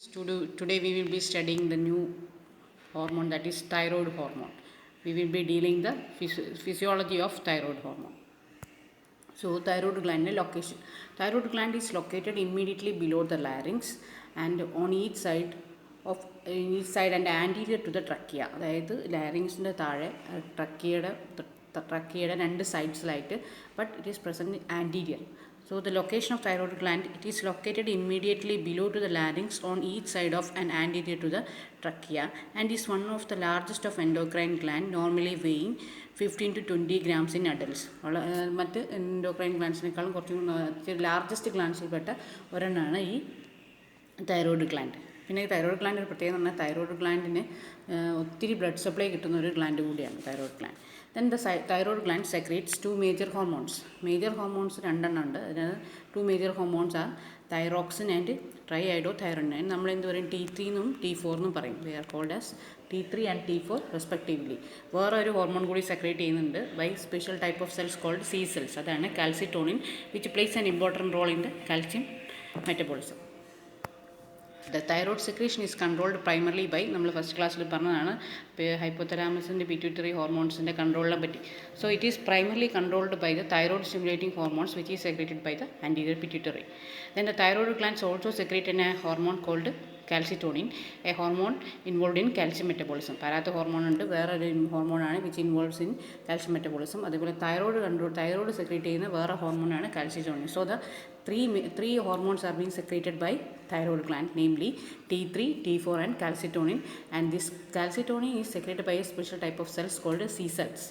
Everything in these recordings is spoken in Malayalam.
Today we will be studying the new hormone, that is thyroid hormone. We will be dealing the physiology of thyroid hormone. So thyroid gland location. Thyroid gland is located immediately below the larynx and on each side and anterior to the trachea. അതായത് ലാരിങ്സിൻ്റെ താഴെ ട്രക്കിയയുടെ രണ്ട് സൈഡ്സിലായിട്ട്, but it is present anterior. So the location of thyroid gland, it is located immediately below to the larynx on each side of and anterior to the trachea and is one of the largest of endocrine gland, normally weighing 15 to 20 grams in adults. മറ്റ് എൻഡോക്രൈൻ ഗ്ലാൻസിനേക്കാളും കുറച്ചും ലാർജസ്റ്റ് ഗ്ലാൻസിൽപ്പെട്ട ഒരെണ്ണമാണ് ഈ തൈറോയ്ഡ് ഗ്ലാൻഡ്. പിന്നെ തൈറോയ്ഡ് ഗ്ലാൻഡ് ഒരു പ്രത്യേകത എന്ന് പറഞ്ഞാൽ തൈറോയ്ഡ് ഗ്ലാൻഡിന് ഒത്തിരി ബ്ലഡ് സപ്ലൈ കിട്ടുന്ന ഒരു ഗ്ലാൻഡ് കൂടിയാണ് thyroid gland. Then the thyroid gland secretes two major hormones. Major hormones രണ്ടെണ്ണം ഉണ്ട്. അതിനകത്ത് two major hormones are thyroxine and triiodothyronine. നമ്മൾ എന്ത് പറയും, T3 എന്നും T4 എന്നും പറയും. They are called as T3 and T4 respectively. വേറെ ഒരു ഹോർമോൺ കൂടി സെക്രേറ്റ് ചെയ്യുന്നുണ്ട് by special type of cells called C cells. അതാണ് calcitonin, which plays an important role in the calcium metabolism. The thyroid secretion is controlled primarily by, നമ്മൾ ഫസ്റ്റ് ക്ലാസ്സിൽ പറഞ്ഞതാണ് ഹൈപ്പോതലാമസിൻ്റെ പിറ്റ്യൂട്ടറി ഹോർമോൺസിൻ്റെ കൺട്രോളിനെ പറ്റി. So it is primarily controlled by the thyroid stimulating hormones which is secreted by the anterior pituitary. Then the thyroid glands also secrete a hormone called calcitonin, a hormone involved in calcium metabolism. Parathormone ഉണ്ട്, വേറൊരു ഹോർമോണാണ് which involves in calcium metabolism. അതേപോലെ തൈറോയ്ഡ് സെക്രേറ്റ് ചെയ്യുന്ന വേറെ ഹോർമോണാണ് calcitonin. So the three hormones are being secreted by thyroid gland, namely T3, T4 and calcitonin, and this calcitonin is secreted by a special type of cells called C cells,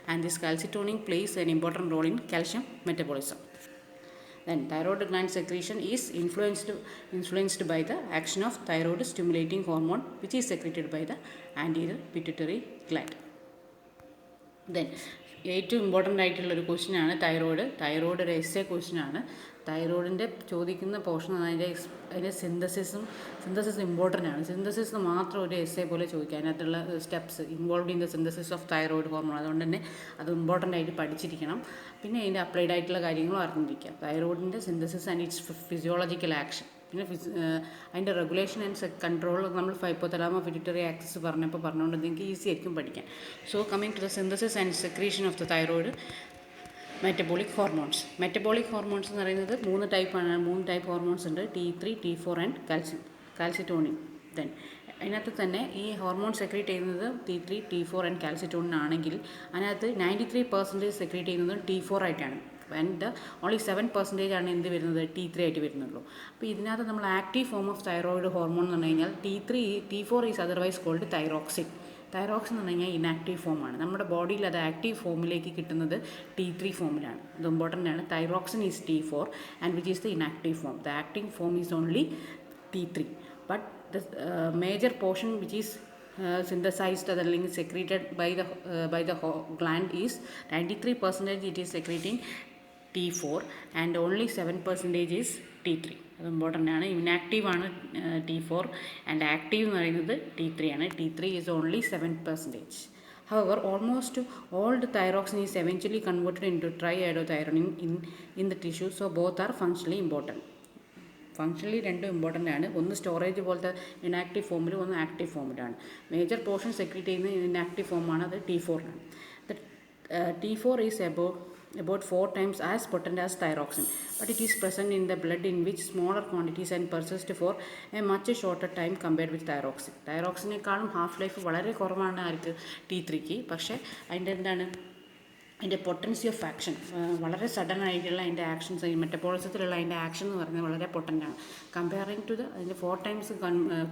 and this calcitonin plays an important role in calcium metabolism. Then thyroid gland secretion is influenced by the action of thyroid stimulating hormone which is secreted by the anterior pituitary gland. Then ഏറ്റവും ഇമ്പോർട്ടൻ്റ് ആയിട്ടുള്ളൊരു ക്വസ്റ്റ്യനാണ് തൈറോയ്ഡ് ഒരു എസ്സേ ക്വസ്റ്റ്യനാണ്. തൈറോയിഡിൻ്റെ ചോദിക്കുന്ന പോർഷൻ അതിൻ്റെ സിന്തസിസ് ഇമ്പോർട്ടൻ്റ് ആണ്. സിന്തസിസ് മാത്രം ഒരു എസ്സേ പോലെ ചോദിക്കുക, അതിനകത്തുള്ള steps involve in the synthesis of thyroid hormone. അതുകൊണ്ട് തന്നെ അത് ഇമ്പോർട്ടൻ്റ് ആയിട്ട് പഠിച്ചിരിക്കണം. പിന്നെ അതിൻ്റെ അപ്ലൈഡ് ആയിട്ടുള്ള കാര്യങ്ങളും അറിഞ്ഞിരിക്കുക. തൈറോയിഡിൻ്റെ synthesis and its physiological action, പിന്നെ അതിൻ്റെ റെഗുലേഷൻ ആൻഡ് കൺട്രോൾ നമ്മൾ ഹൈപ്പോതലാമോ പിറ്റ്യൂട്ടറി ആക്സിസ് പറഞ്ഞുകൊണ്ട് നിങ്ങൾക്ക് ഈസി ആയിരിക്കും പഠിക്കാൻ. So coming to the synthesis and secretion of the thyroid metabolic hormones. Metabolic hormones എന്ന് പറയുന്നത് മൂന്ന് ടൈപ്പ് ഹോർമോൺസ് ഉണ്ട്, T3, T4 and calcitonin. Then അതിനകത്ത് തന്നെ ഈ ഹോർമോൺ സെക്രീറ്റ് ചെയ്യുന്നത് T3, T4 ആൻഡ് കാൽസിറ്റോണിൻ ആണെങ്കിൽ അതിനകത്ത് 93% സെക്രീറ്റ് ചെയ്യുന്നത് T4 ആയിട്ടാണ്. ആൻഡ് ഓൺലി 7% ആണ് എന്ത് വരുന്നത്, T3 ആയിട്ട് വരുന്നുള്ളൂ. അപ്പോൾ ഇതിനകത്ത് നമ്മൾ active form of thyroid hormone എന്ന് പറഞ്ഞു കഴിഞ്ഞാൽ T4 is otherwise called thyroxine. Thyroxine എന്ന് പറഞ്ഞു കഴിഞ്ഞാൽ ഇനാക്റ്റീവ് ഫോമാണ്. നമ്മുടെ ബോഡിയിൽ അത് ആക്റ്റീവ് ഫോമിലേക്ക് കിട്ടുന്നത് T3 ഫോമിലാണ്. അത് ഇമ്പോർട്ടൻ്റ് ആണ്. Thyroxine is T4 and which is the inactive form. The active form is only T3. But the major portion which is synthesized അല്ലെങ്കിൽ secreted by the gland is 93% it is secreting T4 and only 7% is T3. അത് ഇമ്പോർട്ടൻ്റ് ആണ്. ഇനാക്റ്റീവ് ആണ് T4 ആൻഡ് ആക്റ്റീവ് എന്ന് പറയുന്നത് T3 ആണ്. T3 is only 7%. However, almost all the thyroxine is eventually converted into triiodothyronine in the tissue, so both are functionally important. Functionally രണ്ടും ഇമ്പോർട്ടൻ്റ് ആണ്. ഒന്ന് സ്റ്റോറേജ് പോലത്തെ ഇനാക്റ്റീവ് ഫോമിലും ഒന്ന് ആക്റ്റീവ് ഫോമിലാണ്. മേജർ പോർഷൻ സെക്രീറ്റ് ചെയ്യുന്ന ഇനാക്റ്റീവ് ഫോമാണ്, അത് T4 ആണ്. T4 is about 4 times as potent as thyroxine, but it is present in the blood in which smaller quantities and persist for a much shorter time compared with thyroxine. തൈറോക്സിനേക്കാളും ഹാഫ് ലൈഫ് വളരെ കുറവാണ് ആർക്ക്, T3ക്ക്. പക്ഷേ അതിൻ്റെ പൊട്ടൻസി ഓഫ് ആക്ഷൻ വളരെ സഡൻ ആയിട്ടുള്ള അതിൻ്റെ ആക്ഷൻസ്, ഈ മെറ്റബോളിസത്തിലുള്ള അതിൻ്റെ ആക്ഷൻ എന്ന് പറയുന്നത് വളരെ പൊട്ടൻ്റാണ്. കമ്പയറിങ് ടു അതിൻ്റെ 4 times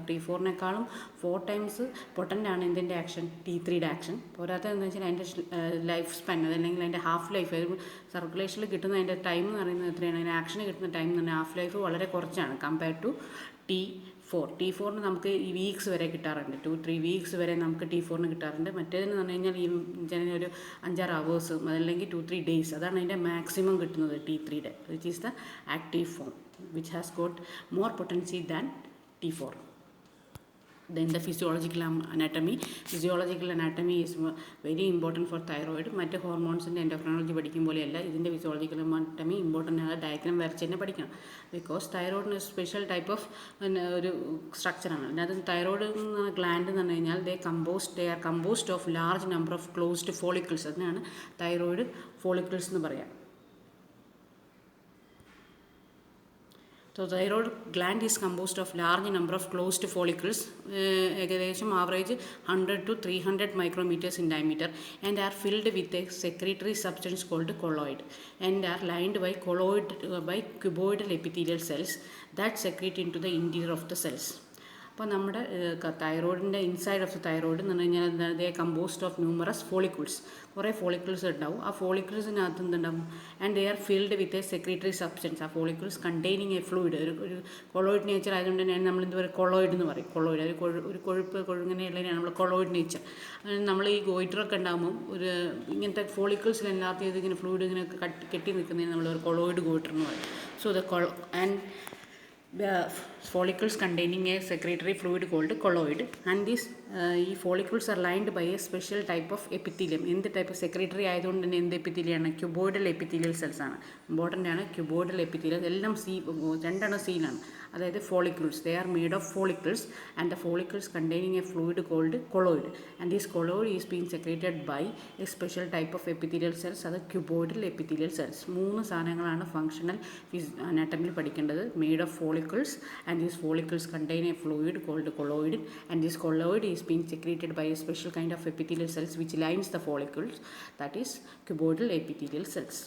T4നേക്കാളും 4 times പൊട്ടൻ്റാണ് ഇതിൻ്റെ ആക്ഷൻ, T3യുടെ ആക്ഷൻ. പോരാത്തതെന്ന് വെച്ചാൽ അതിൻ്റെ ലൈഫ് സ്പാൻ, അതല്ലെങ്കിൽ അതിൻ്റെ ഹാഫ് ലൈഫ്, സർക്കുലേഷനിൽ കിട്ടുന്ന അതിൻ്റെ ടൈം എന്ന് പറയുന്നത് എത്രയാണ്, അതിൻ്റെ ആക്ഷന് കിട്ടുന്ന ടൈം എന്ന് പറഞ്ഞാൽ ഹാഫ് ലൈഫ് വളരെ കുറച്ചാണ് കമ്പയർ ടു T4ന് നമുക്ക് ഈ വീക്സ് വരെ കിട്ടാറുണ്ട്. 2-3 വീക്സ് വരെ നമുക്ക് T4ന് കിട്ടാറുണ്ട്. മറ്റേതെന്ന് പറഞ്ഞു കഴിഞ്ഞാൽ ഈ ഒരു 5-6 hours അതല്ലെങ്കിൽ 2-3 days, അതാണ് അതിൻ്റെ മാക്സിമം കിട്ടുന്നത് T3യുടെ, which is the active form which has got more potency than T4. Then the physiological anatomy. Physiological anatomy is very important for thyroid. മറ്റ് ഹോർമോൺസിൻ്റെ എൻഡോക്രൈനോളജി പഠിക്കും പോലെയല്ല ഇതിൻ്റെ ഫിസിയോളജിക്കൽ അനാട്ടമി ഇമ്പോർട്ടൻ്റ് ആണ്. ഡയഗ്രാം വരച്ച് തന്നെ പഠിക്കണം. ബിക്കോസ് തൈറോയിഡിന് സ്പെഷ്യൽ ടൈപ്പ് ഓഫ് ഒരു സ്ട്രക്ചറാണ്. അതിനകത്ത് തൈറോയിഡ് ഗ്ലാൻഡ് എന്ന് പറഞ്ഞു കഴിഞ്ഞാൽ they are composed of large number of closed follicles. അതിനാണ് തൈറോയിഡ് ഫോളിക്കിൾസ് എന്ന് പറയാം. So thyroid gland is composed of large number of closed follicles, ഏകദേശം average 100 to 300 micrometers in diameter, and are filled with a secretory substance called colloid, and are lined by cuboidal epithelial cells that secrete into the interior of the cells. അപ്പോൾ നമ്മുടെ തൈറോയിഡിൻ്റെ ഇൻസൈഡ് ഓഫ് ദ തൈറോയിഡ് എന്ന് പറഞ്ഞു കഴിഞ്ഞാൽ ദേ കമ്പോസ്ഡ് ഓഫ് ന്യൂമറസ് ഫോളിക്കിൾസ്. കുറേ ഫോളിക്കിൾസ് ഉണ്ടാവും. ആ ഫോളിക്കിൾസിനകത്ത് എന്തുണ്ടാവും? And they are filled with a secretary substance. ആ ഫോളിക്കിൾസ് കണ്ടെയ്നിങ് എ ഫ്ലൂയിഡ്. ഒരു കൊളോയിഡ് നേച്ചർ ആയതുകൊണ്ട് തന്നെ നമ്മൾ എന്ത് പറയും? കൊളോയിഡ് എന്ന് പറയും. കൊളോയിഡ് ഒരു കൊഴുങ്ങനെയുള്ളതിനാണ് നമ്മൾ കൊളോയിഡ് നേച്ചർ. നമ്മൾ ഈ ഗോയിറ്ററൊക്കെ ഉണ്ടാകുമ്പോൾ ഒരു ഇങ്ങനത്തെ ഫോളിക്കിൾസിലെല്ലാത്ത ഇതിങ്ങനെ ഫ്ലൂയിഡ് ഇങ്ങനെ കെട്ടി നിൽക്കുന്നതിന് നമ്മൾ ഒരു കൊളോയിഡ് ഗോയിറ്റർ എന്ന് പറയും. So the follicles containing a secretory fluid called colloid, and these follicles are lined by a special type of epithelium. എന്ത് ടൈപ്പ്? സെക്രട്ടറി ആയതുകൊണ്ട് തന്നെ എന്ത് എപ്പിത്തീലിയാണ്? ക്യൂബോയിഡൽ എപ്പിത്തീലിയൽ സെൽസ് ആണ്. ഇമ്പോർട്ടൻ്റ് ആണ് ക്യൂബോയിഡൽ എപ്പിത്തീലിയൽ. എല്ലാം രണ്ടെണ്ണം സീലാണ്. അതായത് follicles, they are made of follicles, and the follicles containing a fluid called colloid, and this colloid is being secreted by a special type of epithelial cells. അത് ക്യൂബോയിഡൽ എപ്പിത്തീലിയൽ സെൽസ്. 3 സാധനങ്ങളാണ് ഫങ്ഷണൽ അനാട്ടമിയിൽ പഠിക്കേണ്ടത്. Made of follicles, and these follicles contain a fluid called colloid, and this colloid is being secreted by a special kind of epithelial cells which lines the follicles, that is cuboidal epithelial cells.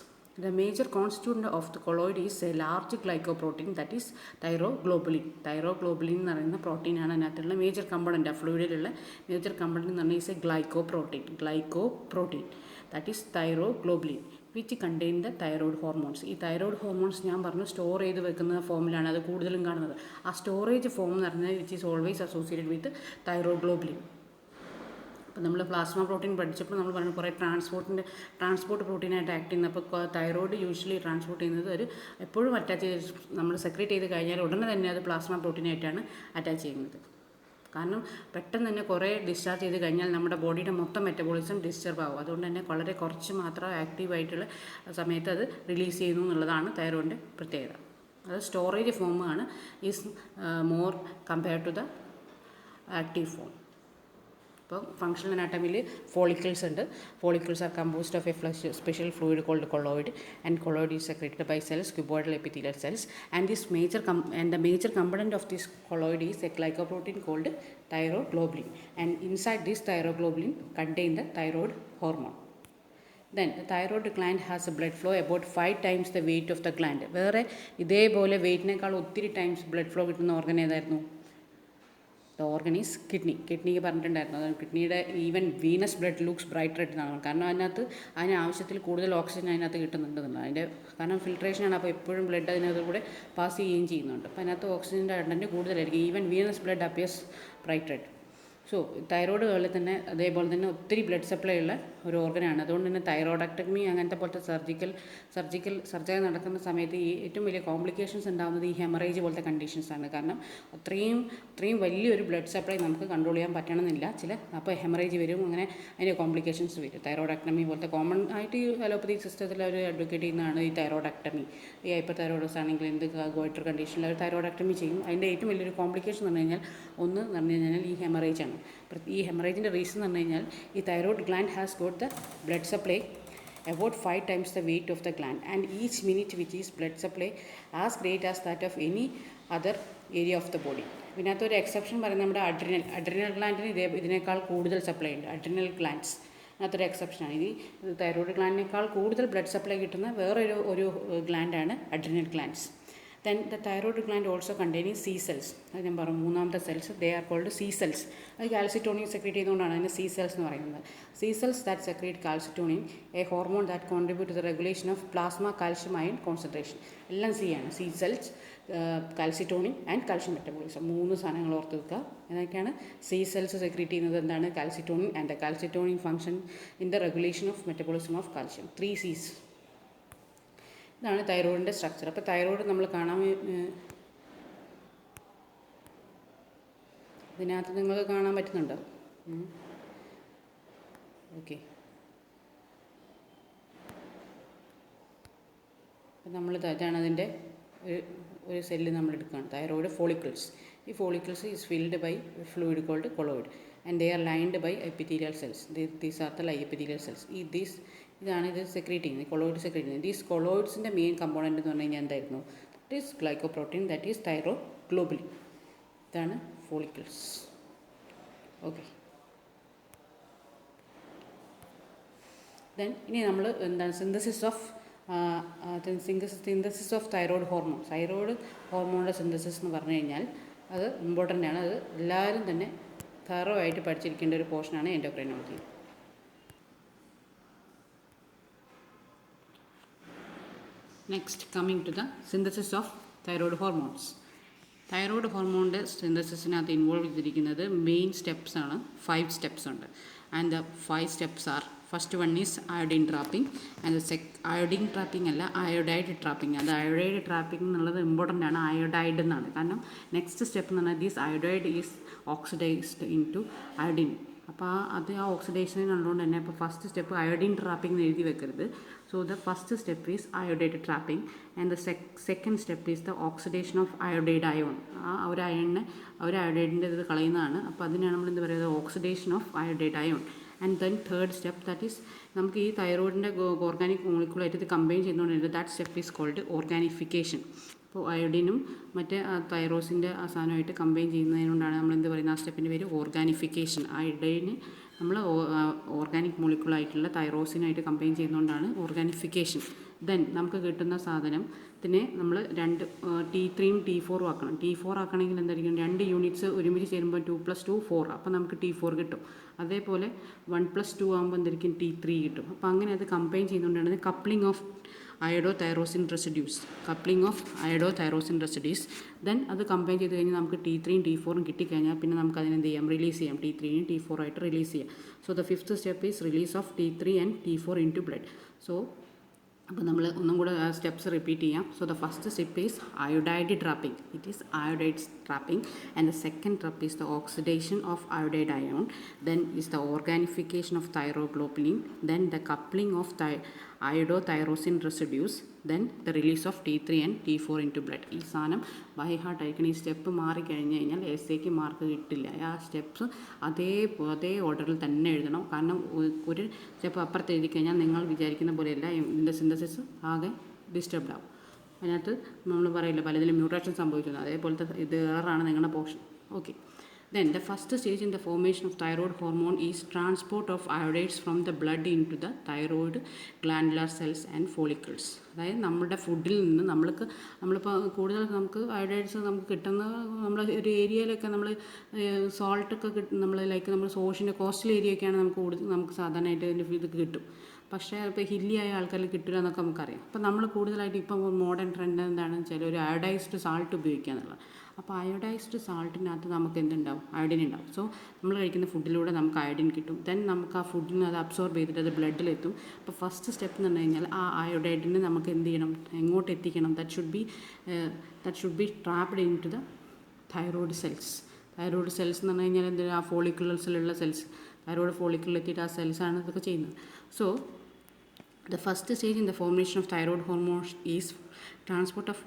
The major constituent of the colloid is a large glycoprotein, that is thyroglobulin. Thyroglobulin എന്ന് പറയുന്ന പ്രോട്ടീനാണ് അതിനകത്തുള്ള മേജർ കമ്പണൻ്റ്. ആ ഫ്ലൂയിഡിലുള്ള മേജർ കമ്പണൻ്റ് എന്ന് പറഞ്ഞാൽ is A glycoprotein that is thyroglobulin, which contain the thyroid hormones. ഈ തൈറോയ്ഡ് ഹോർമോൺസ് ഞാൻ പറഞ്ഞു സ്റ്റോർ ചെയ്ത് വെക്കുന്ന ഫോമിലാണ് അത് കൂടുതലും കാണുന്നത്. ആ സ്റ്റോറേജ് ഫോം എന്ന് പറഞ്ഞാൽ which is always associated with thyroglobulin. അപ്പോൾ നമ്മൾ പ്ലാസ്മ പ്രോട്ടീൻ പഠിച്ചപ്പോൾ നമ്മൾ പറഞ്ഞു കുറേ ട്രാൻസ്പോർട്ട് പ്രോട്ടീനായിട്ട് ആക്ട് ചെയ്യുന്നത്. അപ്പോൾ തൈറോയ്ഡ് യൂഷ്വലി ട്രാൻസ്പോർട്ട് ചെയ്യുന്നത് ഒരു എപ്പോഴും അറ്റാച്ച് ചെയ്ത് നമ്മൾ സെക്രേറ്റ് ചെയ്ത് കഴിഞ്ഞാൽ ഉടനെ തന്നെ അത് പ്ലാസ്മ പ്രോട്ടീനായിട്ടാണ് അറ്റാച്ച് ചെയ്യുന്നത്. കാരണം പെട്ടെന്ന് തന്നെ കുറേ ഡിസ്ചാർജ് ചെയ്ത് കഴിഞ്ഞാൽ നമ്മുടെ ബോഡിയുടെ മൊത്തം മെറ്റബോളിസം ഡിസ്റ്റർബ് ആകും. അതുകൊണ്ട് തന്നെ വളരെ കുറച്ച് മാത്രം ആക്റ്റീവായിട്ടുള്ള സമയത്ത് അത് റിലീസ് ചെയ്യുന്നു എന്നുള്ളതാണ് തൈറോയിഡിൻ്റെ പ്രത്യേകത. അത് സ്റ്റോറേജ് ഫോമാണ് is more compared to the active form. ഇപ്പോൾ ഫങ്ഷണൽ അനാട്ടമിയിൽ ഫോളിക്കിൾസ് ഉണ്ട്. Follicles are composed of a special fluid called colloid, and colloid is secreted by cells, cuboidal epithelial cells, and the major component of this colloid is a glycoprotein called thyroglobulin, and inside this thyroglobulin contain the thyroid hormone. Then the thyroid gland has a blood flow about 5 times the weight of the gland. വേറെ ഇതേപോലെ വെയിറ്റിനേക്കാൾ ഒത്തിരി ടൈംസ് ബ്ലഡ് ഫ്ലോ കിട്ടുന്ന ഓർഗൻ ഏതായിരുന്നു? ദ ഓർഗൻ ഈസ് കിഡ്നിക്ക് പറഞ്ഞിട്ടുണ്ടായിരുന്നു. അതാണ് കിഡ്നിയുടെ even venous blood looks bright red എന്നാണ്. കാരണം അതിന് ആവശ്യത്തിൽ കൂടുതൽ ഓക്സിജൻ അതിനകത്ത് കിട്ടുന്നുണ്ടെന്നുള്ളത്. അതിൻ്റെ കാരണം ഫിൽട്രേഷനാണ്. അപ്പോൾ എപ്പോഴും ബ്ലഡ് അതിനകത്ത് കൂടെ പാസ് ചെയ്യുകയും ചെയ്യുന്നുണ്ട്. അപ്പോൾ അതിനകത്ത് ഓക്സിജൻ്റെ കണ്ടൻറ്റ് കൂടുതലായിരിക്കും. Even venous blood appears bright red. So thyroid പോലെ തന്നെ അതേപോലെ തന്നെ ഒത്തിരി ബ്ലഡ് സപ്ലൈ ഉള്ള ഒരു ഓർഗനാണ്. അതുകൊണ്ട് തന്നെ തൈറോയ്ഡക്ടമി അങ്ങനത്തെ പോലത്തെ സർജറി നടക്കുന്ന സമയത്ത് ഈ ഏറ്റവും വലിയ കോംപ്ലിക്കേഷൻസ് ഉണ്ടാകുന്നത് ഈ ഹെമറേജ് പോലത്തെ കണ്ടീഷൻസാണ്. കാരണം അത്രയും വലിയൊരു ബ്ലഡ് സപ്ലൈ നമുക്ക് കൺട്രോൾ ചെയ്യാൻ പറ്റണമെന്നില്ല. അപ്പോൾ ഹെമറേജ് വരും, അങ്ങനെ അതിൻ്റെ കോംപ്ലിക്കേഷൻസ് വരും. തൈറോയ്ഡക്ടമി പോലത്തെ കോമൺ ആയിട്ട് ഈ അലോപ്പതി സിസ്റ്റത്തിൽ അവർ അഡ്വക്കേറ്റ് ചെയ്യുന്നതാണ് ഈ തൈറോയ്ഡക്ടമി. ഈ ഹൈപ്പർ തൈറോയിഡ്സ് ആണെങ്കിൽ എന്ത് ഗോയിറ്റർ കണ്ടീഷനിൽ അവർ തൈറോയ്ഡക്ടമി ചെയ്യും. അതിൻ്റെ ഏറ്റവും വലിയൊരു കോംപ്ലിക്കേഷൻ എന്ന് പറഞ്ഞു കഴിഞ്ഞാൽ എന്ന് പറഞ്ഞു കഴിഞ്ഞാൽ ഈ ഹെമറേജ് ആണ്. ഈ ഹെമറേജിൻ്റെ റീസൺ എന്ന് പറഞ്ഞു കഴിഞ്ഞാൽ ഈ thyroid gland has got the blood supply about 5 times the weight of the gland, and each minute which is blood supply as great as that of any other area of the body. ഇതിനകത്തൊരു എക്സെപ്ഷൻ പറയുന്നത് നമ്മുടെ അഡ്രിനൽ ഗ്ലാൻഡിന് ഇതിനേക്കാൾ കൂടുതൽ സപ്ലൈ ഉണ്ട്. അഡ്രിനൽ ഗ്ലാൻഡ്സ് അതിനകത്തൊരു എക്സെപ്ഷനാണ്. ഈ തൈറോയ്ഡ് ഗ്ലാൻഡിനേക്കാൾ കൂടുതൽ ബ്ലഡ് സപ്ലൈ കിട്ടുന്ന വേറൊരു ഗ്ലാൻഡാണ് adrenal glands. Then the thyroid gland also containing C cells. അത് ഞാൻ പറഞ്ഞു മൂന്നാമത്തെ cells, they are called C cells. അത് കാൽസിറ്റോണിൻ സെക്രീറ്റ് ചെയ്തുകൊണ്ടാണ് അതിന് C cells എന്ന് പറയുന്നത്. C cells that secrete calcitonin, a hormone that contributes to the regulation of plasma calcium ion concentration. എല്ലാം C ആണ്. C cells, calcitonin and calcium metabolism. 3 സാധനങ്ങൾ ഓർത്ത് വെക്കുക. ഇതൊക്കെയാണ് C cells സെക്രീറ്റ് ചെയ്യുന്നത്. എന്താണ്? Calcitonin, and the calcitonin function in the regulation of metabolism of calcium. 3 C's. ഇതാണ് തൈറോയിഡിൻ്റെ സ്ട്രക്ചർ. അപ്പോൾ തൈറോയിഡ് നമ്മൾ കാണാൻ ഇതിനകത്ത് നിങ്ങൾക്ക് കാണാൻ പറ്റുന്നുണ്ടോ? ഓക്കെ. അപ്പം നമ്മൾ ഇതാണ് അതിൻ്റെ ഒരു സെല്ല് നമ്മൾ എടുക്കുകയാണ്, തൈറോയിഡ് ഫോളിക്കിൾസ്. ഈ follicles is filled by fluid called colloid and they are lined by epithelial cells. These are the epithelial cells. ഇതാണ് ഇത് സെക്രീറ്റ് ചെയ്യുന്നത്, കൊളോയിഡ് സെക്രീറ്റ് ചെയ്യുന്നത്. ദീസ് കൊളോയിഡ്സിൻ്റെ മെയിൻ കമ്പോണൻറ്റ് എന്ന് പറഞ്ഞു കഴിഞ്ഞാൽ എന്തായിരുന്നു? That is glycoprotein, that is thyroglobulin. ഇതാണ് ഫോളിക്കിൾസ്. ഓക്കെ. ദെൻ ഇനി നമ്മൾ എന്താണ് synthesis of thyroid hormone. Thyroid ഹോർമോണിൻ്റെ സിന്തസിസ് എന്ന് പറഞ്ഞു കഴിഞ്ഞാൽ അത് ഇമ്പോർട്ടൻ്റ് ആണ്. അത് എല്ലാവരും തന്നെ തറോ ആയിട്ട് പഠിച്ചിരിക്കേണ്ട ഒരു പോർഷനാണ് endocrinology. Next coming to the synthesis of thyroid hormones. Thyroid ഹോർമോണിൻ്റെ സിന്തസിസിനകത്ത് ഇൻവോൾവ് ചെയ്തിരിക്കുന്നത് മെയിൻ സ്റ്റെപ്സ് ആണ്. 5 സ്റ്റെപ്സ് ഉണ്ട്. And the 5 steps are: first one is iodine trapping. And iodine trapping അല്ല, അയോഡൈഡ് ട്രാപ്പിംഗ്. അത് അയോഡൈഡ് ട്രാപ്പിംഗ് എന്നുള്ളത് ഇമ്പോർട്ടൻ്റ് ആണ്, അയോഡൈഡ് എന്നാണ്. കാരണം നെക്സ്റ്റ് സ്റ്റെപ്പ് എന്ന് പറഞ്ഞാൽ these iodide is oxidised into iodine. അപ്പോൾ ആ ഓക്സിഡേഷൻ കണ്ടുകൊണ്ട് തന്നെ ഇപ്പോൾ ഫസ്റ്റ് സ്റ്റെപ്പ് അയോഡിൻ ട്രാപ്പിംഗ് എന്ന് എഴുതി വെക്കരുത്. So the first step is iodide trapping and the second step is the oxidation of iodide ion. ഒരു അയണിനെ അയോഡൈഡിൻ്റെ ഇത് കളയുന്നതാണ്. അപ്പോൾ അതിനാണ് നമ്മൾ എന്ത് പറയുന്നത്? Oxidation of iodide ion. And then third step, that is നമുക്ക് ഈ തൈറോയിഡിൻ്റെ ഓർഗാനിക് മോളിക്യൂളായിട്ട് ഇത് കമ്പൈൻ ചെയ്യുന്നതുകൊണ്ട് ദാറ്റ് സ്റ്റെപ്പ് ഈസ് കോൾഡ് ഓർഗാനിഫിക്കേഷൻ. അപ്പോൾ അയോഡിനും മറ്റേ തൈറോസിൻ്റെ സാധനമായിട്ട് കമ്പൈൻ ചെയ്യുന്നതിനോടാണ് നമ്മൾ എന്ത് പറയുന്നത്? ആ സ്റ്റെപ്പിൻ്റെ പേര് ഓർഗാനിഫിക്കേഷൻ. അയോഡൈന് നമ്മൾ ഓർഗാനിക് മോളിക്യൂളായിട്ടുള്ള തൈറോസിനായിട്ട് കമ്പൈൻ ചെയ്യുന്നതുകൊണ്ടാണ് ഓർഗാനിഫിക്കേഷൻ. ദെൻ നമുക്ക് കിട്ടുന്ന സാധനത്തിനെ നമ്മൾ T3 T4 ആക്കണം. T4 ആക്കണമെങ്കിൽ എന്തായിരിക്കും? 2 യൂണിറ്റ്സ് ഒരുമിച്ച് ചേരുമ്പോൾ 2 + 2 4. അപ്പോൾ നമുക്ക് T4 കിട്ടും. അതേപോലെ 1 + 2 ആകുമ്പോൾ എന്തായിരിക്കും? T3 കിട്ടും. അപ്പോൾ അങ്ങനെ അത് കമ്പൈൻ ചെയ്യുന്നതുകൊണ്ടാണ് coupling of iodotyrosine residues. Then അത് കമ്പൈൻ ചെയ്ത് കഴിഞ്ഞാൽ നമുക്ക് T3 T4 കിട്ടിക്കഴിഞ്ഞാൽ പിന്നെ നമുക്ക് അതിനെന്ത് ചെയ്യാം? റിലീസ് ചെയ്യാം. T3 T4 ആയിട്ട് റിലീസ് ചെയ്യാം. So the fifth step is release of T3 and T4 into blood. So അപ്പോൾ നമ്മൾ ഒന്നും കൂടെ സ്റ്റെപ്സ് റിപ്പീറ്റ് ചെയ്യാം. So the first step is iodide trapping. It is iodide trapping. And the second step is the oxidation of iodide ion. Then is the organification of thyroglobulin. Then the coupling of iodotyrosine residues. Then the release of T3 and T4 into blood. ഈ സാധനം ബൈ ഹാർട്ട് അയക്കണം. ഈ സ്റ്റെപ്പ് മാറിക്കഴിഞ്ഞ് കഴിഞ്ഞാൽ എസ്സേക്ക് മാർക്ക് കിട്ടില്ല. ആ സ്റ്റെപ്സ് അതേ ഓർഡറിൽ തന്നെ എഴുതണം. കാരണം ഒരു സ്റ്റെപ്പ് അപ്പുറത്ത് എഴുതി കഴിഞ്ഞാൽ നിങ്ങൾ വിചാരിക്കുന്ന പോലെയല്ല, ഇതിൻ്റെ സിന്തസിസ് ആകെ ഡിസ്റ്റർബ്ഡ് ആവും. അതിനകത്ത് നമ്മൾ പറയില്ല പലതിലും മ്യൂട്ടേഷൻ സംഭവിക്കുന്നു, അതേപോലത്തെ ഇത് ഏറാണ് നിങ്ങളുടെ portion. Okay. Then the first stage in the formation of thyroid hormone is transport of iodides from the blood into the thyroid glandular cells and follicles. അതായത് നമ്മുടെ ഫുഡിൽ നിന്ന് നമ്മളിപ്പോൾ കൂടുതൽ നമുക്ക് അയോഡൈഡ്സ് നമുക്ക് കിട്ടുന്ന നമ്മൾ ഒരു ഏരിയയിലൊക്കെ നമ്മൾ സോൾട്ടൊക്കെ നമ്മൾ ലൈക്ക് നമ്മൾ സോഷ്യൻ്റെ കോസ്റ്റൽ ഏരിയയൊക്കെയാണ് നമുക്ക് സാധാരണയായിട്ട് ഇത് കിട്ടും. പക്ഷേ ഇപ്പോൾ ഹില്ലി ആയ ആൾക്കാരിൽ കിട്ടില്ല എന്നൊക്കെ നമുക്കറിയാം. അപ്പോൾ നമ്മൾ കൂടുതലായിട്ട് ഇപ്പോൾ മോഡേൺ ട്രെൻഡ് എന്താണെന്ന് വെച്ചാൽ ഒരു അയോഡൈസ്ഡ് സാൾട്ട് ഉപയോഗിക്കുക എന്നുള്ളത്. അപ്പോൾ അയോഡൈസ്ഡ് സാൾട്ടിനകത്ത് നമുക്ക് എന്തുണ്ടാവും? അയോഡിൻ ഉണ്ടാവും. സോ നമ്മൾ കഴിക്കുന്ന ഫുഡിലൂടെ നമുക്ക് അയോഡിൻ കിട്ടും. ദെൻ നമുക്ക് ആ ഫുഡിൽ നിന്ന് അത് അബ്സോർബ് ചെയ്തിട്ട് അത് ബ്ലഡിലെത്തും. അപ്പോൾ ഫസ്റ്റ് സ്റ്റെപ്പ് എന്ന് പറഞ്ഞു കഴിഞ്ഞാൽ ആ അയോഡൈഡിനെ നമുക്ക് എന്ത് ചെയ്യണം? എങ്ങോട്ട് എത്തിക്കണം? That should be trapped into the thyroid cells. Thyroid cells എന്ന് പറഞ്ഞു കഴിഞ്ഞാൽ എന്തെങ്കിലും ആ ഫോളിക്കുലസിലുള്ള സെൽസ്, തൈറോയ്ഡ് ഫോളിക്കുളിൽ എത്തിയിട്ട് ആ സെൽസാണ് ഇതൊക്കെ ചെയ്യുന്നത്. So the first stage in the formation of thyroid hormone is transport of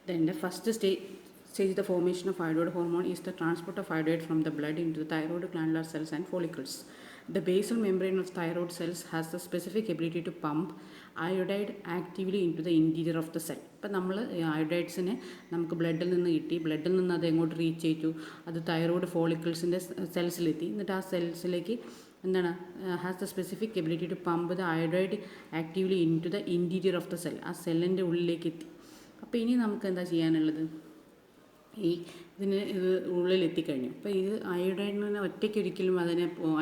Then the first stage the formation of thyroid hormone is the transport of iodide from the blood into the thyroid glandular cells and follicles. The basal membrane of thyroid cells has the specific ability to pump iodide actively into the interior of the cell. ഇപ്പം നമ്മൾ അയോഡൈഡ്സിനെ നമുക്ക് ബ്ലഡിൽ നിന്ന് കിട്ടി, ബ്ലഡിൽ നിന്ന് അത് എങ്ങോട്ട് റീച്ച് ചെയ്തു? അത് തൈറോയ്ഡ് ഫോളിക്കിൾസിൻ്റെ സെൽസിലെത്തി. എന്നിട്ട് ആ സെൽസിലേക്ക് എന്താണ് has the specific ability to pump the iodide actively into the interior of the cell. ആ സെല്ലിൻ്റെ ഉള്ളിലേക്ക് എത്തി. അപ്പോൾ ഇനി നമുക്ക് എന്താ ചെയ്യാനുള്ളത്? ഈ ഇത് ഉള്ളിലെത്തിക്കഴിഞ്ഞു. അപ്പോൾ ഇത് അയോഡൈഡിന് ഒറ്റയ്ക്ക് ഒരിക്കലും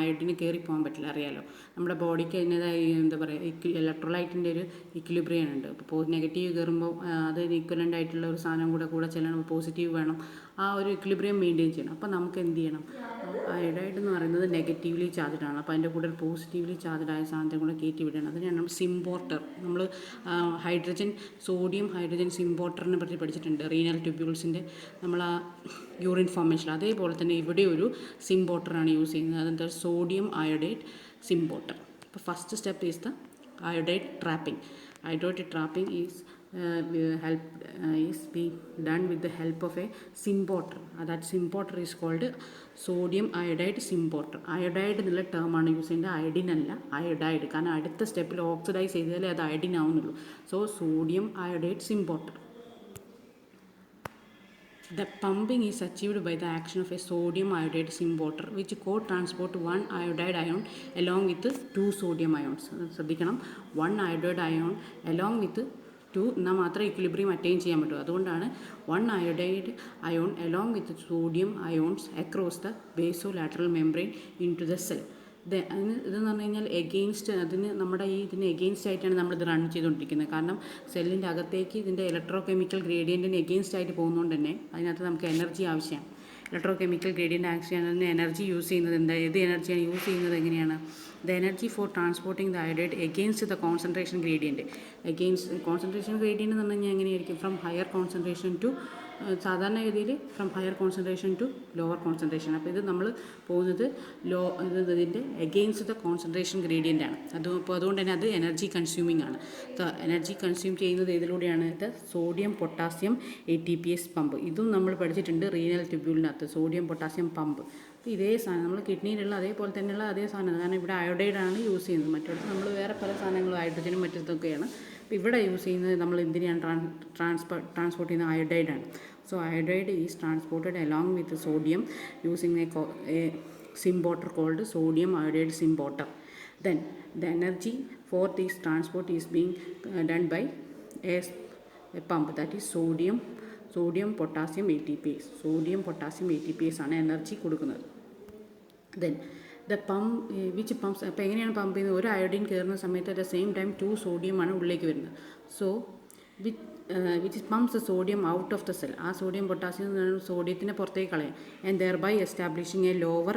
അയോഡിന് കയറി പോകാൻ പറ്റില്ല, അറിയാലോ. നമ്മുടെ ബോഡിക്ക് അതിൻ്റെതായ എന്താ പറയുക ഇലക്ട്രോലൈറ്റിൻ്റെ ഒരു ഇക്വിലിബ്രിയം ഉണ്ട്. അപ്പോൾ നെഗറ്റീവ് കയറുമ്പോൾ അതിന് ഈക്വലൻ്റ് ആയിട്ടുള്ള ഒരു സാധനം കൂടെ ചെല്ലണം, പോസിറ്റീവ് വേണം, ആ ഒരു ഇക്വിലിബ്രിയം മെയിൻറ്റെയിൻ ചെയ്യണം. അപ്പോൾ നമുക്ക് എന്ത് ചെയ്യണം, അയോഡൈഡ് എന്ന് പറയുന്നത് നെഗറ്റീവ്ലി ചാർജ്ഡ് ആണ്. അപ്പോൾ അതിൻ്റെ കൂടെ ഒരു പോസിറ്റീവ്ലി ചാർജ്ഡ് ആയ സാധനത്തെ കൂടെ കയറ്റി വിടണം. അതിനാണ് നമ്മൾ സിംപോർട്ടർ. നമ്മൾ സോഡിയം ഹൈഡ്രജൻ സിംപോർട്ടറിനെ പറ്റി പഠിച്ചിട്ടുണ്ട് റീനൽ ട്യൂബ്യൂൾസിൻ്റെ നമ്മൾ ആ യൂറിൻ ഫോർമേഷൻ. അതേപോലെ തന്നെ ഇവിടെ ഒരു സിംപോർട്ടറാണ് യൂസ് ചെയ്യുന്നത്. അതെന്താ, സോഡിയം അയോഡൈഡ് സിംപോർട്ടർ. അപ്പോൾ first step is the iodide trapping. Iodide trapping is being done with the help of a symporter. That symporter is called sodium iodide symporter. Iodide എന്നുള്ള ടേമാണ് യൂസ് ചെയ്യുന്നത്, അയഡിൻ അല്ല, അയോഡൈഡ്. കാരണം അടുത്ത സ്റ്റെപ്പിൽ ഓക്സിഡൈസ് ചെയ്താലേ അത് അയഡിൻ ആവുന്നുള്ളൂ. So sodium iodide symporter. The pumping is achieved by the action of a sodium iodide symporter which co-transport one iodide ion along with 2 sodium ions. ശ്രദ്ധിക്കണം, 1 iodide ion along with 2 എന്നാൽ മാത്രമേ ഇക്വിലിബ്രിയം അറ്റൈൻ ചെയ്യാൻ പറ്റൂ. അതുകൊണ്ടാണ് 1 iodide ion along with sodium ions across the basolateral membrane into the cell. ഇതെന്ന് പറഞ്ഞു കഴിഞ്ഞാൽ ഇതിന് എഗെയിൻസ്റ്റ് ആയിട്ടാണ് നമ്മളിത് റൺ ചെയ്തുകൊണ്ടിരിക്കുന്നത്. കാരണം സെല്ലിൻ്റെ അകത്തേക്ക് ഇതിൻ്റെ ഇലക്ട്രോ കെമിക്കൽ ഗ്രേഡിയൻറ്റിന് എഗെയിൻസ്റ്റ് ആയിട്ട് പോകുന്നതുകൊണ്ട് തന്നെ അതിനകത്ത് നമുക്ക് എനർജി ആവശ്യമാണ്. Electrochemical gradient action energy use ചെയ്യുന്നത് ഏത് എനർജിയാണ് യൂസ് ചെയ്യുന്നത് എങ്ങനെയാണ്? The energy for transporting the iodide against the concentration gradient. Concentration gradient എന്ന് പറഞ്ഞു കഴിഞ്ഞാൽ എങ്ങനെയായിരിക്കും? ഫ്രം ഹയർ കോൺസെൻട്രേഷൻ ടു സാധാരണ രീതിയിൽ from higher concentration to lower concentration. അപ്പോൾ ഇത് നമ്മൾ പോകുന്നത് ഇതിൻ്റെ എഗെയിൻസ്റ്റ് ദ കോൺസെൻട്രേഷൻ ഗ്രേഡിയൻ്റ് ആണ്. അപ്പോൾ അതുകൊണ്ട് തന്നെ അത് എനർജി കൺസ്യൂമിങ് ആണ്. എനർജി കൺസ്യൂം ചെയ്യുന്നത് ഇതിലൂടെയാണ് ഇത് സോഡിയം പൊട്ടാസ്യം ATPase പമ്പ്. ഇതും നമ്മൾ പഠിച്ചിട്ടുണ്ട് റീനൽ ട്യൂബ്യൂളിനകത്ത്, സോഡിയം പൊട്ടാസ്യം പമ്പ്. അപ്പോൾ ഇതേ സാധനം നമ്മൾ കിഡ്നിയിലുള്ള അതേപോലെ തന്നെയുള്ള അതേ സാധനം. കാരണം ഇവിടെ അയോഡൈഡാണ് യൂസ് ചെയ്യുന്നത്, മറ്റൊരു നമ്മൾ വേറെ പല സാധനങ്ങളും ഹൈഡ്രജനും മറ്റൊക്കെയാണ്. അപ്പോൾ ഇവിടെ യൂസ് ചെയ്യുന്നത് നമ്മൾ എന്തിനാണ് ട്രാൻസ്പോർട്ട് ചെയ്യുന്നത്? അയോഡൈഡാണ്. So iodide is transported along with the sodium using a symporter called sodium iodide symporter. Then the energy for this transport is being done by a pump, that is sodium potassium ATPase. Sodium potassium ATPase ആണ് എനർജി കൊടുക്കുന്നത്. Then the pump which pumps, അപ്പോൾ എങ്ങനെയാണ് പമ്പ് ചെയ്യുന്നത്? ഒരു അയോഡിൻ കയറുന്ന സമയത്ത് അറ്റ് ദ സെയിം ടൈം 2 സോഡിയമാണ് ഉള്ളിലേക്ക് വരുന്നത്. So which pumps the sodium out of the cell. ആ സോഡിയം പൊട്ടാസ്യം സോഡിയത്തിനെ പുറത്തേക്ക് കളയാം. And thereby establishing a lower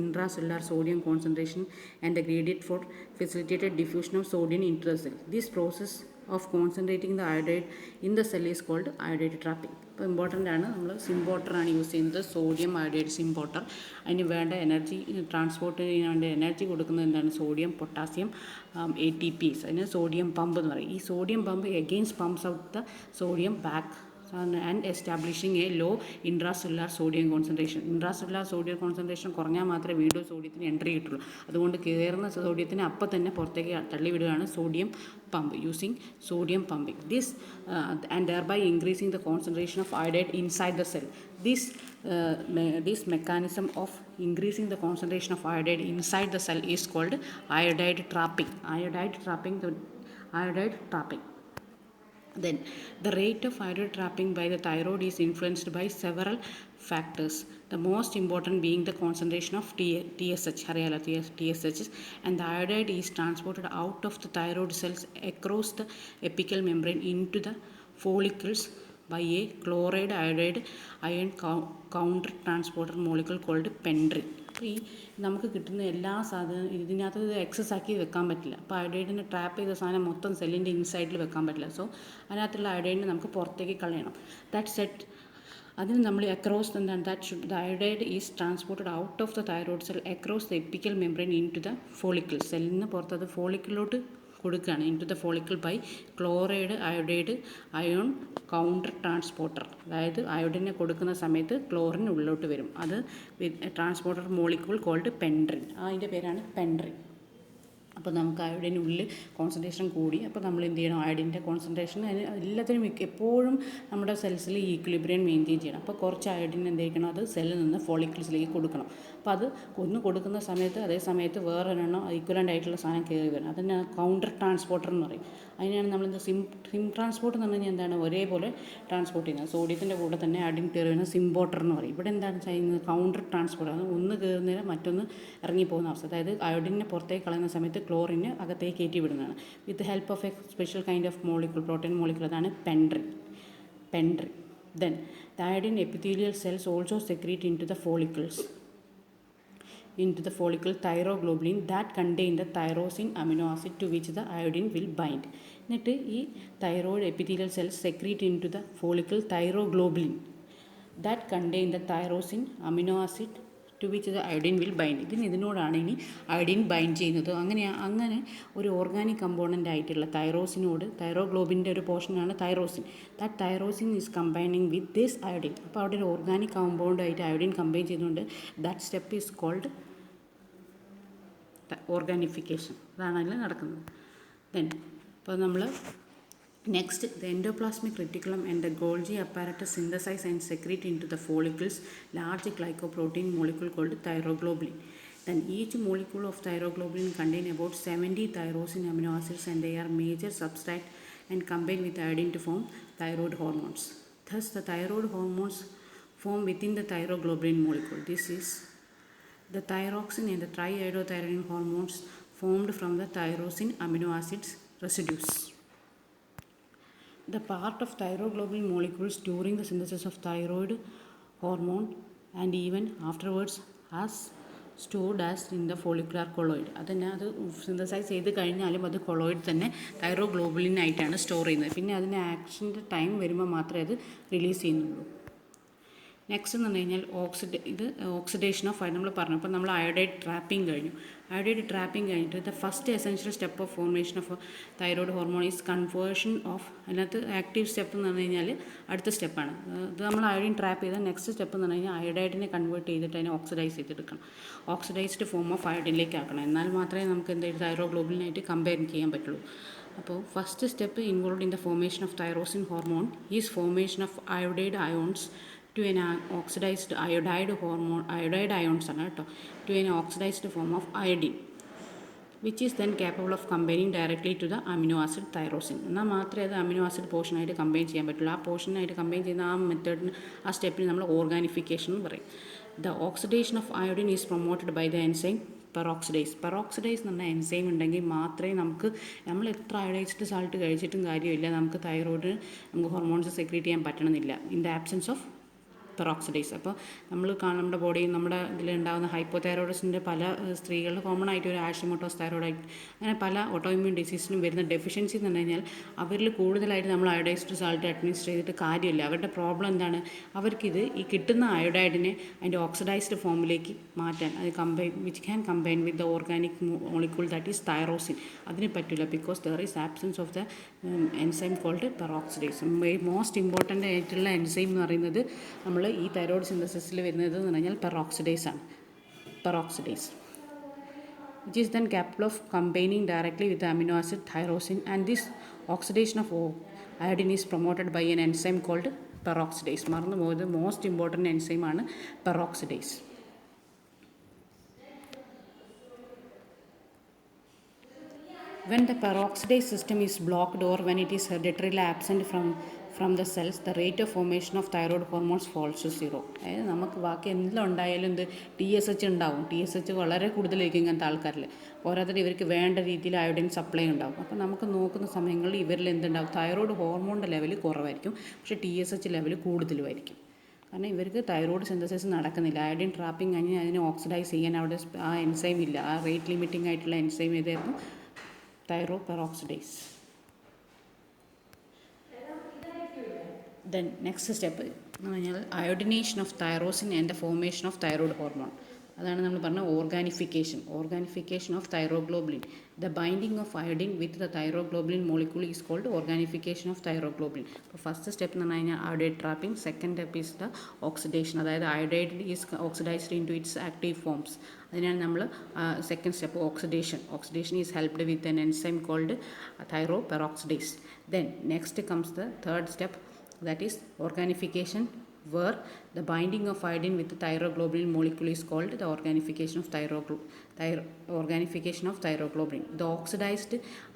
intracellular sodium concentration and the gradient for facilitated diffusion of sodium into the cell. This process of concentrating the iodide in the cell is called iodide trapping. അപ്പോൾ ഇമ്പോർട്ടൻ്റ് ആണ്. നമ്മൾ സിംപോർട്ടറാണ് യൂസ് ചെയ്യുന്നത്, സോഡിയം അയോഡൈഡ് സിംപോർട്ടർ. അതിന് വേണ്ട എനർജി ട്രാൻസ്പോർട്ട് ചെയ്യാൻ വേണ്ട എനർജി കൊടുക്കുന്നത് എന്താണ്? Sodium potassium ATPase. അതിന് സോഡിയം പമ്പ് എന്ന് പറയും. ഈ sodium pump against pumps out the sodium back and establishing a low intracellular sodium concentration. Intracellular sodium concentration കുറഞ്ഞാൽ മാത്രമേ വീണ്ടും സോഡിയത്തിന് എൻട്രി കിട്ടുള്ളൂ. അതുകൊണ്ട് കയറുന്ന സോഡിയത്തിന് അപ്പം തന്നെ പുറത്തേക്ക് തള്ളിവിടുകയാണ് sodium pump using sodium pumping. This and thereby increasing the concentration of iodide inside the cell. This mechanism of increasing the concentration of iodide inside the cell is called iodide trapping. Iodide trapping. Then the rate of iodide trapping by the thyroid is influenced by several factors, the most important being the concentration of TSH, and the iodide is transported out of the thyroid cells across the apical membrane into the follicles by a chloride iodide ion counter transporter molecule called pendrin. അപ്പോൾ ഈ നമുക്ക് കിട്ടുന്ന എല്ലാ സാധനവും ഇതിനകത്ത് എക്സസ് ആക്കി വെക്കാൻ പറ്റില്ല. അപ്പോൾ അയോഡൈഡിനെ ട്രാപ്പ് ചെയ്ത സാധനം മൊത്തം സെല്ലിൻ്റെ ഇൻസൈഡിൽ വെക്കാൻ പറ്റില്ല. സോ അതിനകത്തുള്ള അയോഡൈഡിനെ നമുക്ക് പുറത്തേക്ക് കളയണം. ദാറ്റ് സെറ്റ് അതിന് നമ്മൾ അക്രോസ് എന്താണ് the iodide is transported out of the thyroid cell across the apical membrane into the follicle. സെല്ലിൽ നിന്ന് പുറത്ത് അത് ഫോളിക്കിളിലോട്ട് കൊടുക്കുകയാണ്. Into the follicle by chloride iodide ion counter transporter. അതായത് അയോഡിനെ കൊടുക്കുന്ന സമയത്ത് ക്ലോറിൻ ഉള്ളിലോട്ട് വരും. അത് ട്രാൻസ്പോർട്ടർ മോളിക്യൂൾ കോൾഡ് പെൻഡ്രിൻ. അതിൻ്റെ പേരാണ് പെൻഡ്രിൻ. അപ്പോൾ നമുക്ക് അയോഡിനുള്ളിൽ കോൺസെൻട്രേഷൻ കൂടി, അപ്പോൾ നമ്മൾ എന്ത് ചെയ്യണം, അയോഡിൻ്റെ കോൺസെൻട്രേഷൻ എല്ലാത്തിനും എപ്പോഴും നമ്മുടെ സെൽസിൽ ഈക്വിലിബ്രിയം മെയിൻറ്റെയിൻ ചെയ്യണം. അപ്പോൾ കുറച്ച് അയോഡിൻ എന്ത് ചെയ്യണം, അത് സെല്ലിൽ നിന്ന് ഫോളിക്കിൾസിലേക്ക് കൊടുക്കണം. അപ്പോൾ അത് ഒന്ന് കൊടുക്കുന്ന സമയത്ത് അതേ സമയത്ത് വേറൊരെണ്ണം ഈക്വലൻ്റ് ആയിട്ടുള്ള സാധനം കയറി വരണം. അതിന് കൗണ്ടർ ട്രാൻസ്പോർട്ടർ എന്ന് പറയും. അതിനാണ് നമ്മളെന്ത് സിം ട്രാൻസ്പോർട്ട് എന്ന് പറഞ്ഞു കഴിഞ്ഞാൽ എന്താണ്, ഒരേപോലെ ട്രാൻസ്പോർട്ട് ചെയ്യുന്നത്. സോഡിയത്തിൻ്റെ കൂടെ തന്നെ അയോഡിൻ കയറി വരുന്ന സിംപോർട്ടർ എന്ന് പറയും. ഇവിടെ എന്താണ് ചെയ്യുന്നത്, കൗണ്ടർ ട്രാൻസ്പോർട്ട്. അത് ഒന്ന് കയറുന്നതിന് മറ്റൊന്ന് ഇറങ്ങിപ്പോകുന്ന അവസ്ഥ. അതായത് അയോഡിനെ പുറത്തേക്ക് കളയുന്ന സമയത്ത് ക്ലോറിനെ അകത്തേക്ക് കയറ്റി വിടുന്നതാണ്. With help of a special kind of molecule, protein molecule, അതാണ് pendrin. Then the iodine epithelial cells also secrete into the follicle thyroglobulin that contain the tyrosine amino acid to which the iodine will bind. എന്നിട്ട് ഈ thyroid epithelial cells secrete into the follicle thyroglobulin that contain the tyrosine amino acid to which the iodine will bind. ഇതിനോടാണ് ഇനി അയോഡിൻ ബൈൻഡ് ചെയ്യുന്നത്. അങ്ങനെ ഒരു ഓർഗാനിക് കമ്പോണൻ്റ് ആയിട്ടുള്ള തൈറോസിനോട്, തൈറോഗ്ലോബിൻ്റെ ഒരു പോർഷനാണ് tyrosine. That tyrosine is combining with this iodine. അപ്പോൾ അവിടെ ഒരു ഓർഗാനിക് കമ്പൗണ്ടായിട്ട് അയോഡിൻ കമ്പൈൻ ചെയ്യുന്നുണ്ട്. That step is called organification. അതാണ് അതിൽ നടക്കുന്നത്. ദെൻ ഇപ്പോൾ നമ്മൾ next, the endoplasmic reticulum and the Golgi apparatus synthesize and secrete into the follicles large glycoprotein molecule called thyroglobulin. Then each molecule of thyroglobulin contain about 70 tyrosine amino acids, and they are major substrate and combine with iodine to form thyroid hormones. Thus the thyroid hormones form within the thyroglobulin molecule. This is the thyroxine and the triiodothyronine hormones formed from the tyrosine amino acids residues. The part of thyroglobulin molecules during the synthesis of thyroid hormone and even afterwards as stored as in the follicular colloid. അതിനെ അത് സിന്തസൈസ് ചെയ്ത് കഴിഞ്ഞാലും അത് കൊളോയിഡ് തന്നെ തൈറോഗ്ലോബുലിനായിട്ടാണ് സ്റ്റോർ ചെയ്യുന്നത്. പിന്നെ അതിന് ആക്ഷൻ്റെ ടൈം വരുമ്പോൾ മാത്രമേ അത് റിലീസ് ചെയ്യുന്നുള്ളൂ. നെക്സ്റ്റ് എന്ന് പറഞ്ഞു കഴിഞ്ഞാൽ ഓക്സിഡേഷൻ ഓഫ് നമ്മൾ പറഞ്ഞു. അപ്പോൾ നമ്മൾ അയോഡൈഡ് ട്രാപ്പിംഗ് കഴിഞ്ഞു. അയോഡൈഡ് ട്രാപ്പിംഗ് കഴിഞ്ഞിട്ട് the first essential step of formation of thyroid hormone is conversion of. അതിനകത്ത് ആക്റ്റീവ് സ്റ്റെപ്പ് എന്ന് പറഞ്ഞു കഴിഞ്ഞാൽ അടുത്ത സ്റ്റെപ്പാണ്. ഇത് നമ്മൾ അയോഡിൻ ട്രാപ്പ് ചെയ്ത നെക്സ്റ്റ് സ്റ്റെപ്പ് എന്ന് പറഞ്ഞു കഴിഞ്ഞാൽ അയോഡൈഡിനെ കൺവേർട്ട് ചെയ്തിട്ട് അതിനെ ഓക്സിഡൈസ് ചെയ്തെടുക്കണം. ഓക്സിഡൈസ്ഡ് ഫോം ഓഫ് അയോഡിനിലേക്ക് ആക്കണം. എന്നാൽ മാത്രമേ നമുക്ക് എന്തായാലും തൈറോഗ്ലോബുലിനായിട്ട് കമ്പയർ ചെയ്യാൻ പറ്റുള്ളൂ. അപ്പോൾ first step involve in the formation of tyrosine hormone is formation of iodide ions to an oxidized iodide ions ആണ് കേട്ടോ, to an oxidized form of iodine, which is then capable of combining directly to the amino acid tyrosine. എന്നാൽ മാത്രമേ അത് അമിനോ ആസിഡ് പോർഷനായിട്ട് കമ്പൈൻ ചെയ്യാൻ പറ്റുള്ളൂ. ആ പോർഷനായിട്ട് കമ്പൈൻ ചെയ്യുന്ന ആ മെത്തേഡിന്, ആ സ്റ്റെപ്പിന് നമ്മൾ ഓർഗാനിഫിക്കേഷൻ എന്ന് പറയും. The oxidation of iodine is promoted by the enzyme peroxidase. Peroxidase എന്ന് പറഞ്ഞ എൻസൈം ഉണ്ടെങ്കിൽ മാത്രമേ നമ്മൾ എത്ര അയോഡൈസ്ഡ് സാൾട്ട് കഴിച്ചിട്ടും കാര്യമില്ല, നമുക്ക് തൈറോയ്ഡ് ഹോർമോൺസ് സെക്രീറ്റ് ചെയ്യാൻ പറ്റണമെന്നില്ല in the absence of peroxidase. അപ്പോൾ നമ്മുടെ ബോഡിയിൽ നമ്മുടെ ഇതിലുണ്ടാകുന്ന ഹൈപ്പോതൈറോയിഡിസിൻ്റെ പല സ്ത്രീകളിൽ കോമൺ ആയിട്ട് ഒരു ആഷിമോട്ടോസ് തൈറോയിഡ്, അങ്ങനെ പല ഓട്ടോഇമ്മ്യൂൺ ഡിസീസിനും വരുന്ന ഡെഫിഷ്യൻസി എന്ന് പറഞ്ഞു കഴിഞ്ഞാൽ അവരിൽ കൂടുതലായിട്ട് നമ്മൾ അയോഡൈസ്ഡ് സാൾട്ട് അഡ്മിനിസ്റ്റർ ചെയ്തിട്ട് കാര്യമില്ല. അവരുടെ പ്രോബ്ലം എന്താണ്, അവർക്കിത് ഈ കിട്ടുന്ന അയോഡൈഡിനെ അതിൻ്റെ ഓക്സിഡൈസ്ഡ് ഫോമിലേക്ക് മാറ്റാൻ which can combine with the organic molecule that is tyrosine. അതിന് പറ്റില്ല, because there is absence of the enzyme called peroxidase. Most important ആയിട്ടുള്ള എൻസൈം എന്ന് പറയുന്നത് നമ്മൾ ഈ തൈറോയ്ഡ് സിന്തസിസിൽ വരുന്നത് എന്ന് പറഞ്ഞാൽ പെറോക്സിഡൈസ് ആണ്. Peroxidase which is then capable of combining directly with the amino acid tyrosine, and this oxidation of iodine is promoted by an enzyme called peroxidase. മറന്നു പോയത് മോസ്റ്റ് ഇമ്പോർട്ടൻ്റ് എൻസൈം ആണ് peroxidase. When the peroxidase system is blocked or when it is hereditarily absent from the cells, the rate of formation of thyroid hormones falls to 0. അതായത് നമുക്ക് ബാക്കി എന്തെല്ലാം ഉണ്ടായാലും TSH ഉണ്ടാവും. TSH വളരെ കൂടുതലായിരിക്കും ഇങ്ങനത്തെ ആൾക്കാരിൽ. പോരാതെ ഇവർക്ക് വേണ്ട രീതിയിൽ അയോഡിൻ സപ്ലൈ ഉണ്ടാവും. അപ്പോൾ നമുക്ക് നോക്കുന്ന സമയങ്ങളിൽ ഇവരിൽ എന്തുണ്ടാവും, തൈറോയ്ഡ് ഹോർമോണിൻ്റെ ലെവൽ കുറവായിരിക്കും, പക്ഷേ TSH ലെവൽ കൂടുതലുമായിരിക്കും. കാരണം ഇവർക്ക് തൈറോയ്ഡ് സിന്തസിസ് നടക്കുന്നില്ല. അയോഡിൻ ട്രാപ്പിംഗ് കഴിഞ്ഞ് അതിനെ ഓക്സിഡൈസ് ചെയ്യാൻ അവിടെ ആ എൻസൈം ഇല്ല. ആ റേറ്റ് ലിമിറ്റിംഗ് ആയിട്ടുള്ള എൻസൈം ഏതായിരുന്നു, തൈറോപെറോക്സിഡൈസ്. ദെൻ നെക്സ്റ്റ് സ്റ്റെപ്പ് എന്ന് പറഞ്ഞാൽ iodination of tyrosine and the formation of thyroid hormone. അതാണ് നമ്മൾ പറഞ്ഞ organification of thyroglobulin. The binding of iodine with the thyroglobulin molecule is called organification of thyroglobulin. അപ്പോൾ ഫസ്റ്റ് സ്റ്റെപ്പ് എന്ന് പറഞ്ഞു കഴിഞ്ഞാൽ iodide trapping, second step is the oxidation, അതായത് iodide is oxidised into its active forms. അതിനാണ് നമ്മൾ second step oxidation is helped with an enzyme called thyroperoxidase. Then next comes the third step, that is organification, where the binding of iodine with the thyroglobulin molecule is called the organification of thyroglobulin. The oxidized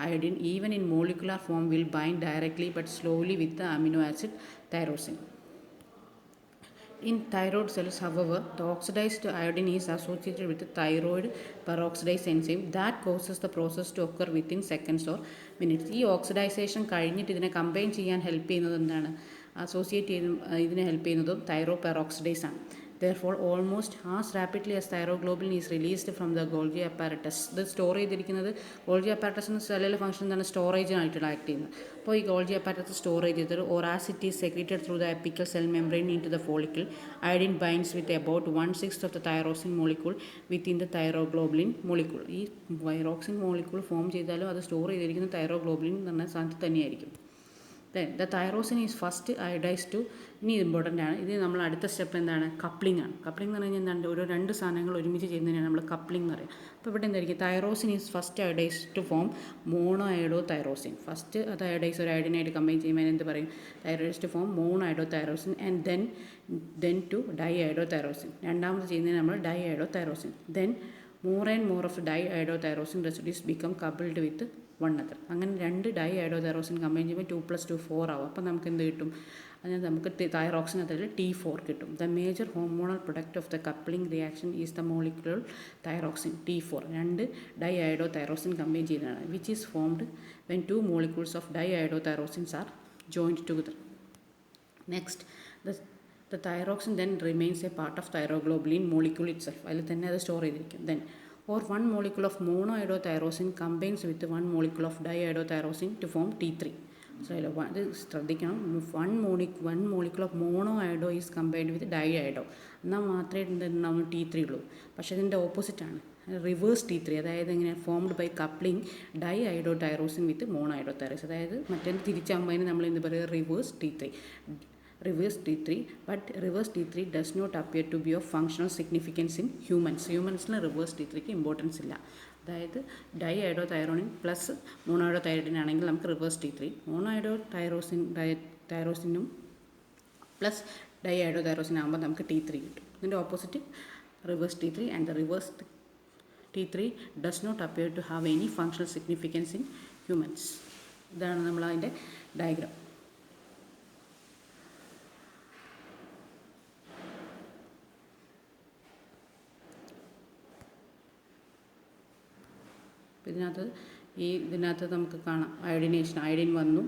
iodine even in molecular form will bind directly but slowly with the amino acid tyrosine. In thyroid cells, however, the oxidized iodine is associated with the thyroid peroxidase enzyme that causes the process to occur within seconds or minutes. ഈ ഓക്സിഡൈസേഷൻ കഴിഞ്ഞിട്ട് ഇതിനെ കമ്പൈൻ ചെയ്യാൻ ഹെൽപ്പ് ചെയ്യുന്നത് എന്താണ്? അസോസിയേറ്റ് ചെയ്ത് ഇതിനെ ഹെൽപ്പ് ചെയ്യുന്നതും തൈറോപെറോക്സിഡേസ് ആണ്. Therefore, almost as rapidly as thyroglobulin is released from the Golgi apparatus, ഇത് സ്റ്റോർ ചെയ്തിരിക്കുന്നത് ഗോൾജി അപ്പാരറ്റസിന് സെല്ലിലെ ഫംഗ്ഷൻ എന്താണ്? സ്റ്റോറേജിനായിട്ടാണ് ആക്ട് ചെയ്യുന്നത്. അപ്പോൾ ഈ ഗോൾജി അപ്പാരറ്റസ് സ്റ്റോറേജ് ചെയ്തത് or as it is secreted through the apical cell membrane into the follicle, iodine binds with about 1/6 of the tyrosine molecule within the thyroglobulin molecule. ഈ തൈറോക്സിൻ മോളിക്യൂൾ ഫോം ചെയ്താലും അത് സ്റ്റോർ ചെയ്തിരിക്കുന്ന തൈറോഗ്ലോബുലിൻ എന്ന് പറഞ്ഞ സാധനത്തിൽ തന്നെയായിരിക്കും. Then the tyrosine is first iodised to, ഇനി ഇമ്പോർട്ടൻ്റ് ആണ്. ഇത് നമ്മൾ അടുത്ത സ്റ്റെപ്പ് എന്താണ്? കപ്ലിംഗ് ആണ്. കപ്ലിംഗ് എന്ന് പറഞ്ഞാൽ എന്താണ്? ഒരു രണ്ട് സാധനങ്ങൾ ഒരുമിച്ച് ചെയ്യുന്നതിനാണ് നമ്മൾ കപ്ലിംഗ് എന്ന് പറയുക. അപ്പോൾ ഇവിടെ എന്തായിരിക്കും? Tyrosine is first iodised to form mono iodo tyrosine. First അത് അയഡൈസ് ഒരു അയഡിനായിട്ട് കമ്പൈൻ ചെയ്യുമ്പോൾ എന്ത് പറയും? Tyrosine to form mono iodo tyrosine and then to di iodo tyrosine. രണ്ടാമത് ചെയ്യുന്നതിന് നമ്മൾ di iodo tyrosine. Then more and more of di-iodothyrosin residues become coupled with one another. അങ്ങനെ രണ്ട് ഡൈ അയോഡോതൈറോസിൻ കമ്പൈൻ ചെയ്യുമ്പോൾ 2 + 2 4 ആവും. അപ്പോൾ നമുക്ക് എന്ത് കിട്ടും? അതിന് നമുക്ക് തൈറോക്സിൻ അതിൽ T4 കിട്ടും. The major hormonal product of the coupling reaction is the molecular thyroxine T4. രണ്ട് ഡൈ അയോഡോതൈറോസിൻ കമ്പൈൻ ചെയ്യുന്നതാണ്, which is formed when 2 molecules of di-iodothyrosin are joined together. Next, the thyroxine then remains a part of thyroglobulin molecule itself. അതിൽ തന്നെ അത് സ്റ്റോർ ചെയ്തിരിക്കും. Then or one molecule of monoiodothyrosin combines with one molecule of diiodothyrosin to form T3. So ഇത് ശ്രദ്ധിക്കണം, one molecule of monoiodo is combined with diiodo, എന്നാൽ മാത്രമേ എന്തുണ്ടാവും? T3 ഉള്ളൂ. പക്ഷേ ഇതിൻ്റെ ഓപ്പോസിറ്റാണ്, റിവേഴ്സ് T3. അതായത് എങ്ങനെ? ഫോംഡ് ബൈ കപ്ലിംഗ് ഡൈ അയോഡോതൈറോസിൻ വിത്ത് മോണോയോഡോതൈറോസിൻ. അതായത് മറ്റേ തിരിച്ചാകുമ്പോൾ നമ്മൾ എന്ത് പറയുക? Reverse T3. But reverse T3 does not appear to be of functional significance in humans. ഹ്യൂമൻസിൽ റിവേഴ്സ് T3ക്ക് ഇമ്പോർട്ടൻസ് ഇല്ല. അതായത് ഡൈ അയോഡോതൈറോണിൻ പ്ലസ് മോണോയോഡോതൈറോയിഡിൻ ആണെങ്കിൽ നമുക്ക് റിവേഴ്സ് T3, മോണോയോഡോതൈറോസിനും പ്ലസ് ഡൈ അയോഡോതൈറോസിൻ ആകുമ്പോൾ നമുക്ക് T3 കിട്ടും. ഇതിൻ്റെ opposite reverse T3, and the reverse T3 does not appear to have any functional significance in humans. ഇതാണ് നമ്മൾ അതിൻ്റെ ഡയഗ്രാം. ഇതിനകത്ത് നമുക്ക് കാണാം അയോഡിനേഷൻ. അയോഡിൻ വന്നു,